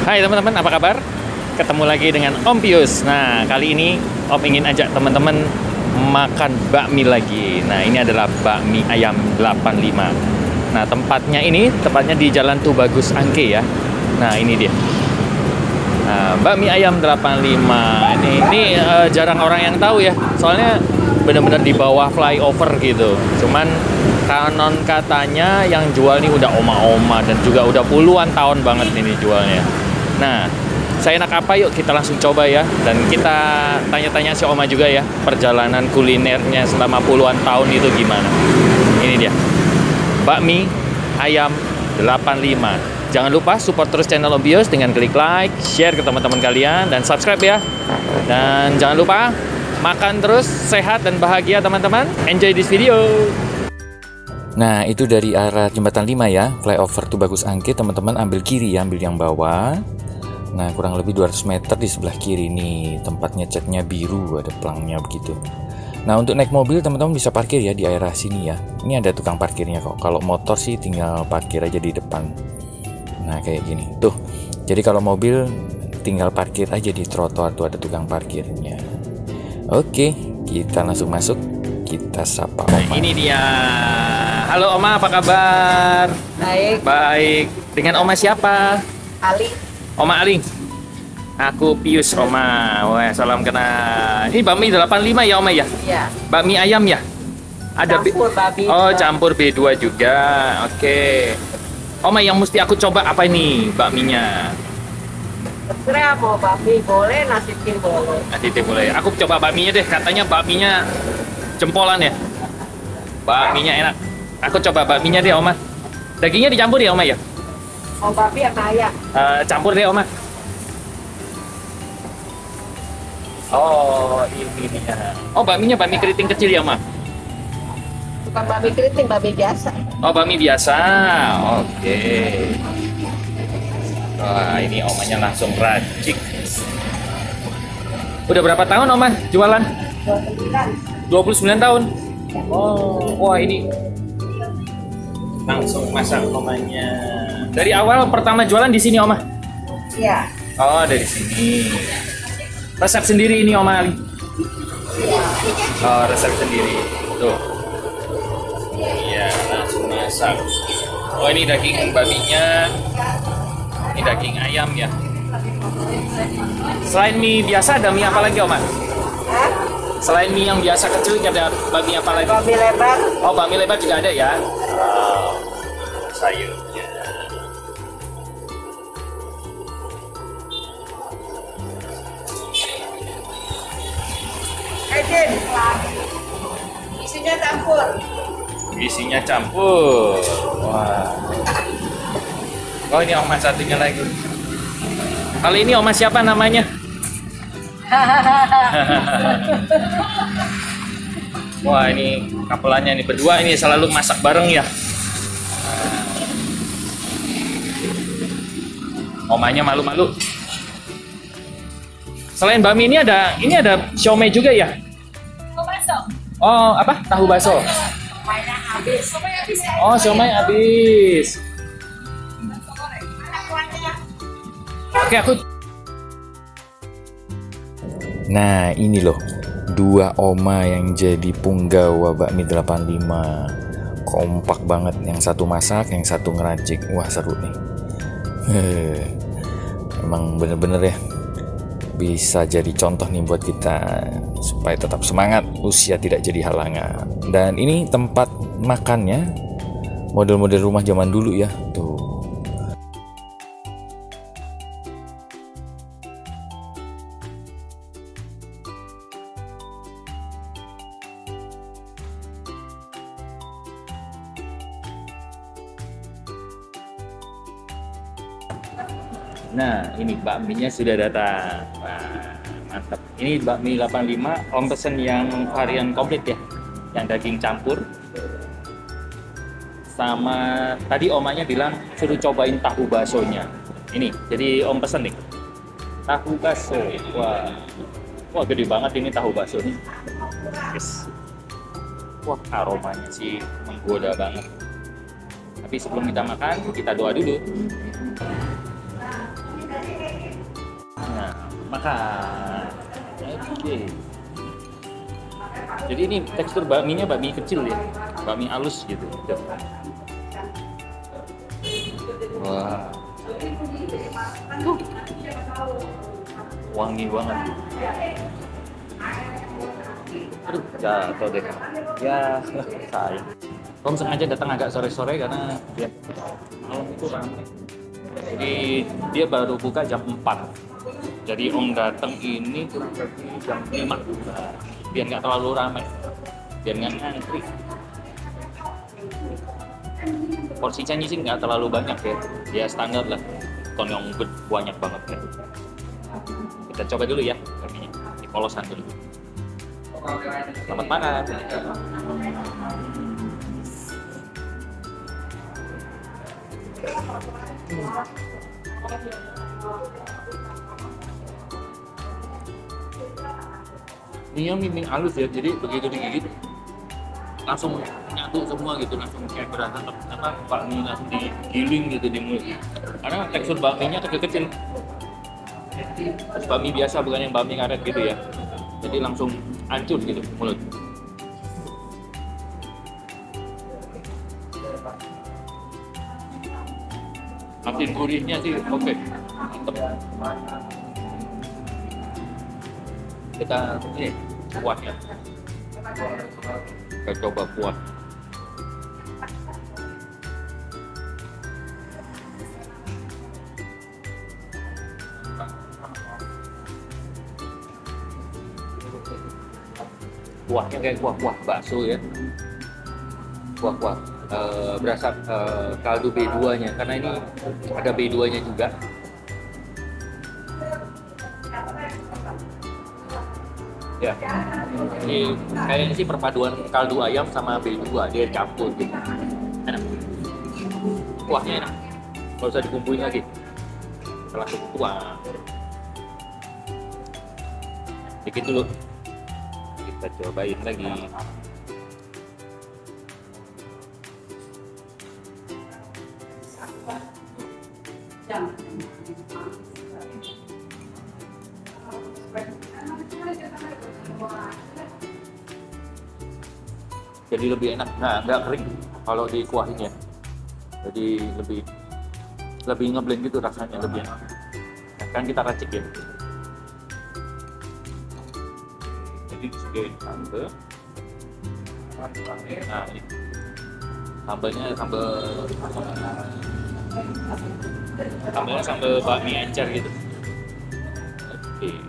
Hai teman-teman, apa kabar? Ketemu lagi dengan Om Pius. Nah, kali ini Om ingin ajak teman-teman makan bakmi lagi. Nah, ini adalah bakmi ayam 85. Nah, tepatnya di Jalan Tubagus Angke ya. Nah, ini dia. Nah, bakmi ayam 85. Ini jarang orang yang tahu ya. Soalnya benar-benar di bawah flyover gitu. Cuman kanon katanya yang jual nih udah oma-oma dan juga udah puluhan tahun banget ini jualnya. Nah, saya enak apa? Yuk kita langsung coba ya. Dan kita tanya-tanya si Oma juga ya, perjalanan kulinernya selama puluhan tahun itu gimana. Ini dia, bakmi ayam 85. Jangan lupa support terus channel Om Pius dengan klik like, share ke teman-teman kalian, dan subscribe ya. Dan jangan lupa makan terus, sehat dan bahagia teman-teman. Enjoy this video. Nah, itu dari arah jembatan 5 ya, flyover Tubagus Angke, teman-teman ambil kiri ya, ambil yang bawah. Nah, kurang lebih 200 meter di sebelah kiri nih, tempatnya catnya biru, ada pelangnya begitu. Nah, untuk naik mobil teman-teman bisa parkir ya di area sini ya. Ini ada tukang parkirnya kok. Kalau motor sih tinggal parkir aja di depan. Nah, kayak gini. Tuh. Jadi kalau mobil tinggal parkir aja di trotoar, tuh ada tukang parkirnya. Oke, kita langsung masuk. Kita sapa Oma. Nah, ini dia. Halo Oma, apa kabar? Baik. Baik. Dengan Oma siapa? Ali. Oma Ali. Aku Pius Oma. Wah, salam kenal. Ini bakmi 85 ya Oma ya? Iya. Bakmi ayam ya? Ada Campur babi. Oh, campur B2 juga. Oke. Oma, yang mesti aku coba apa ini bakminya? Terserah mau babi boleh, nasi tim boleh. Nanti boleh. Aku coba bakminya deh. Katanya bakminya jempolan ya. Bakminya enak. Aku coba bakminya deh Oma. Dagingnya dicampur ya Oma ya? Mau babi apa ayam? Campur deh Oma. Oh, ini dia. Oh, bakminya bakmi keriting kecil ya Oma? Bukan babi keriting, babi biasa. Oh, bakmi biasa. Oke. Wah, ini Omanya langsung racik. Udah berapa tahun Oma jualan? 29 tahun. Oh, wah ini langsung masak Omanya. Dari awal pertama jualan di sini Oma? Iya. Oh, dari sini. Resep sendiri ini Oma Ali? Oh, resep sendiri. Tuh. Iya, langsung masak. Oh, ini daging babinya. Ini daging ayam ya. Selain mie biasa ada mie apa lagi Oma? Hah? Selain mie yang biasa kecil ada bakmi apa lagi? Babi lebar. Oh, bakmi lebar juga ada ya. Oh, sayurnya. Ejin. Isinya campur. Isinya campur. Wah. Oh, ini Oma satunya lagi. Kali ini Oma siapa namanya? Wah, ini kapelannya nih berdua ini selalu masak bareng ya. Omanya malu-malu. Selain bakmi ini ada siomay juga ya? Oh, apa? Tahu baso. Mainnya habis. Oh, siomay habis. Oke, aku. Nah, ini loh. Dua Oma yang jadi punggawa bakmi 85. Kompak banget, yang satu masak, yang satu ngeracik. Wah, seru nih. Emang bener-bener ya bisa jadi contoh nih buat kita supaya tetap semangat, usia tidak jadi halangan. Dan ini tempat makannya model-model rumah zaman dulu ya. Tuh. Nah, ini bakminya sudah datang. Wah, mantap. Ini bakmi 85, Om pesen yang varian komplit ya. Yang daging campur. Sama tadi Omanya bilang suruh cobain tahu baksonya. Ini, jadi Om pesen nih. Tahu bakso. Wah. Wah, gede banget ini tahu bakso nih. Yes. Wah, aromanya sih menggoda banget. Tapi sebelum kita makan, kita doa dulu. Makan. Oke. Jadi ini tekstur bakminya bakmi kecil ya, bakmi halus gitu. Wah, wangi banget. Aduh, jatuh deh. Ya, sayang. Om sengaja datang agak sore-sore karena dia malam itu ramai. Jadi dia baru buka jam 4. Jadi Om datang ini kurang lebih jam 5. Nah, biar nggak terlalu ramai, biar nggak ngantri. Porsinya sih nggak terlalu banyak ya, ya standar lah. Tonyong banyak banget ya. Kita coba dulu ya, dipoloskan dulu. Selamat makan. Ini mie halus ya, jadi begitu digigit langsung nyatu semua gitu, langsung kayak berasa apa bakmi langsung digiling gitu di mulut. Karena tekstur bakminya kecil-kecil. Terus bakmi biasa bukan yang bakmi karet gitu ya. Jadi langsung hancur gitu mulut. Makin gurihnya sih oke. Mantep. Kita ini kuahnya. Kita coba kuah. Kuahnya kayak kuah-kuah bakso ya. Kuah-kuah berasa kaldu B2-nya, karena ini ada B2-nya juga. Ya, ini kayaknya sih perpaduan kaldu ayam sama B2 dia campur gitu. Enak. Kuahnya enak. Nggak usah dikumpulin lagi. Langsung kuah. Dikit dulu. Kita cobain lagi. Jadi lebih enak, nah nggak kering kalau dikuahin ya. Jadi lebih ngeblend gitu rasanya, lebih enak. Kan kita racik ya. Jadi disediain sambal. Nah ini sambalnya sambal bakmi encer gitu. Oke.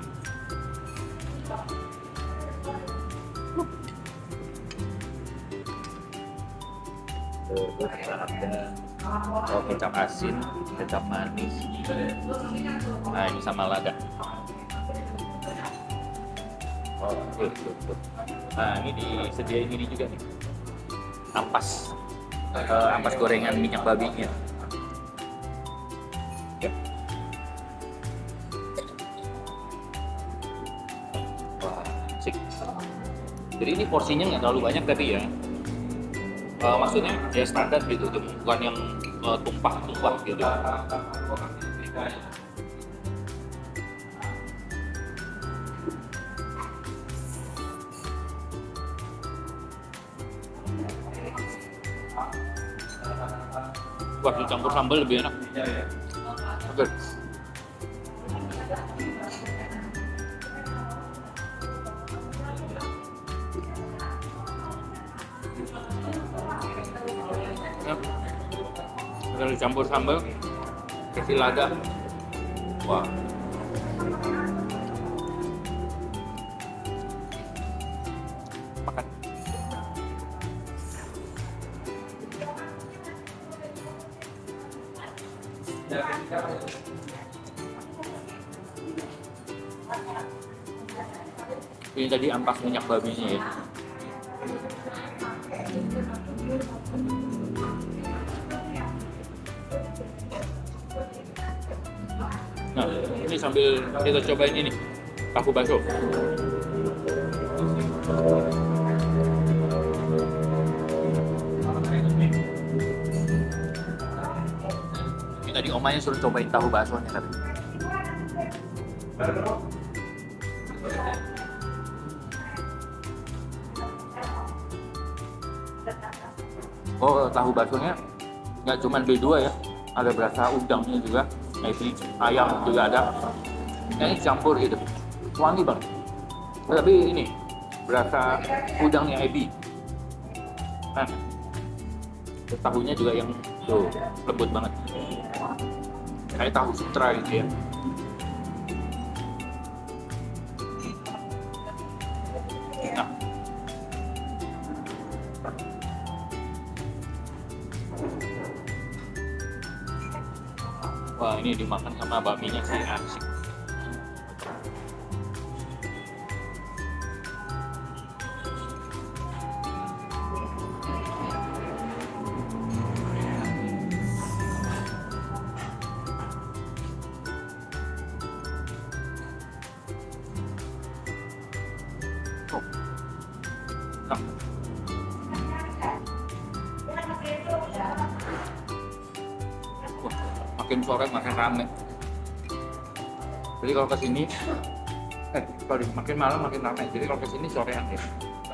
Terus ada kecap asin, kecap manis. Nah ini sama lada. Oke. Nah ini disediain ini juga nih, ampas gorengan minyak babinya. Ya. Wah, asik. Jadi ini porsinya nggak terlalu banyak tapi ya. Maksudnya ya standar gitu, bukan yang tumpah-tumpah gitu. Buat dicampur sambal lebih enak. Oke. Kalau dicampur sambal, kasih lada. Wah. Makan. Ini tadi ampas minyak babinya ya. Nah, ini sambil kita cobain ini paku bakso. Ini tadi omanya suruh cobain tahu baksonya kan. Oh, tahu baksonya nggak cuma B2 ya, ada berasa udangnya juga, isi ayam juga ada. Ini campur gitu, wangi banget. Tapi ini berasa udangnya ebi. Nah, tahunya juga yang tuh lembut banget, kayak tahu sutra gitu ya. Nah, wah ini dimakan sama bakminya sih asik. Nah. Wah, makin sore makin rame. Jadi kalau kesini, sorry, makin malam makin rame. Jadi kalau kesini sorean ya.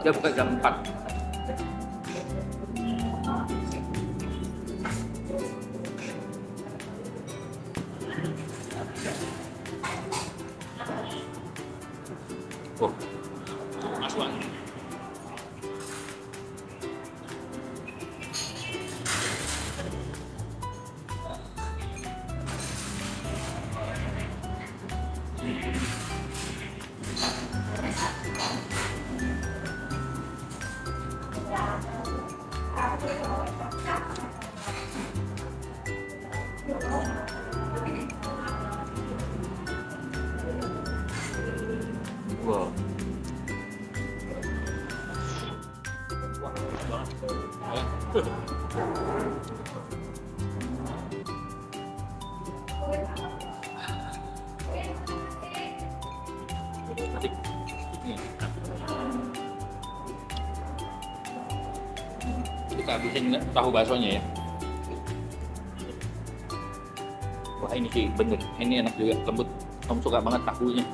Dia buka jam 4. Oh, masuk angin. Wow. Wah, banget. Asik. Kita habisin tahu baksonya ya. Wah ini sih bener, ini enak juga, lembut. Kamu suka banget tahunya.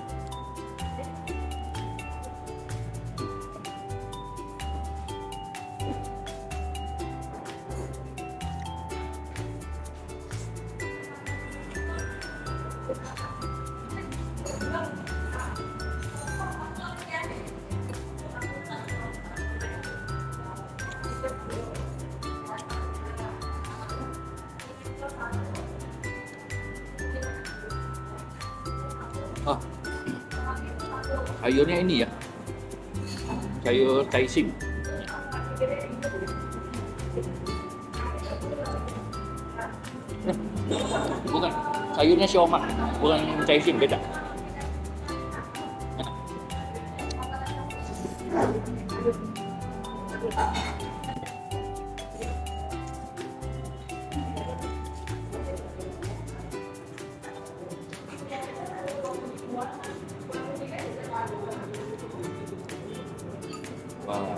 Oh, sayurnya ini ya, sayur caising. Bukan, sayurnya siomay, bukan caising, beda. Enak. Wow.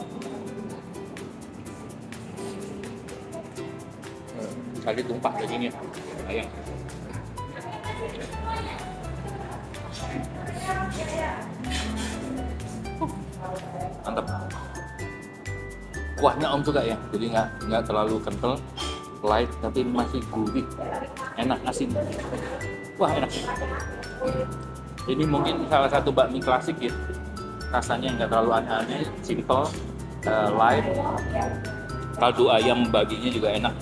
Tadi tumpah dagingnya, ayam. Mantap. Kuahnya Om suka ya, jadi nggak terlalu kental, light, tapi masih gurih, enak, asin. Wah enak. Ini mungkin salah satu bakmi klasik ya. Rasanya nggak terlalu aneh-aneh, simple, light. Kaldu ayam baginya juga enak,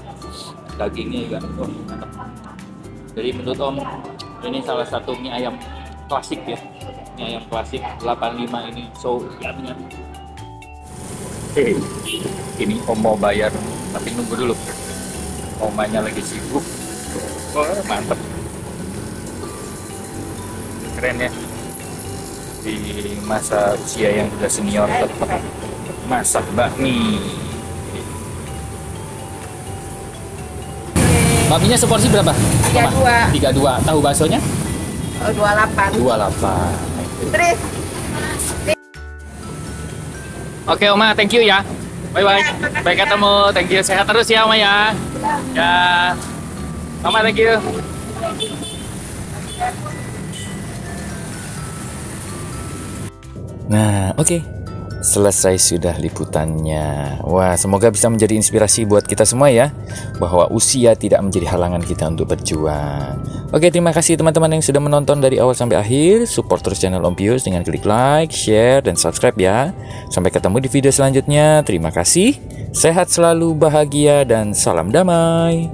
dagingnya juga enak. Jadi menurut Om, ini salah satu mie ayam klasik ya. Mie ayam klasik 85 ini, so yummy. Ini Om mau bayar, tapi nunggu dulu. Omanya lagi sibuk. Wah, mantep. Keren ya. Di masa usia yang sudah senior tetap masak bakmi. Bakminya seporsi berapa? 32. 32. Tahu baksonya? 28. 28. Tris. Oke Oma, thank you ya. Bye bye. Baik ketemu. Thank you. Sehat terus ya Oma ya. Ya. Oma, thank you. Nah, oke. Selesai sudah liputannya. Wah, semoga bisa menjadi inspirasi buat kita semua ya, bahwa usia tidak menjadi halangan kita untuk berjuang. Oke, terima kasih teman-teman yang sudah menonton dari awal sampai akhir. Support terus channel Om Pius dengan klik like, share, dan subscribe ya. Sampai ketemu di video selanjutnya. Terima kasih. Sehat selalu, bahagia, dan salam damai.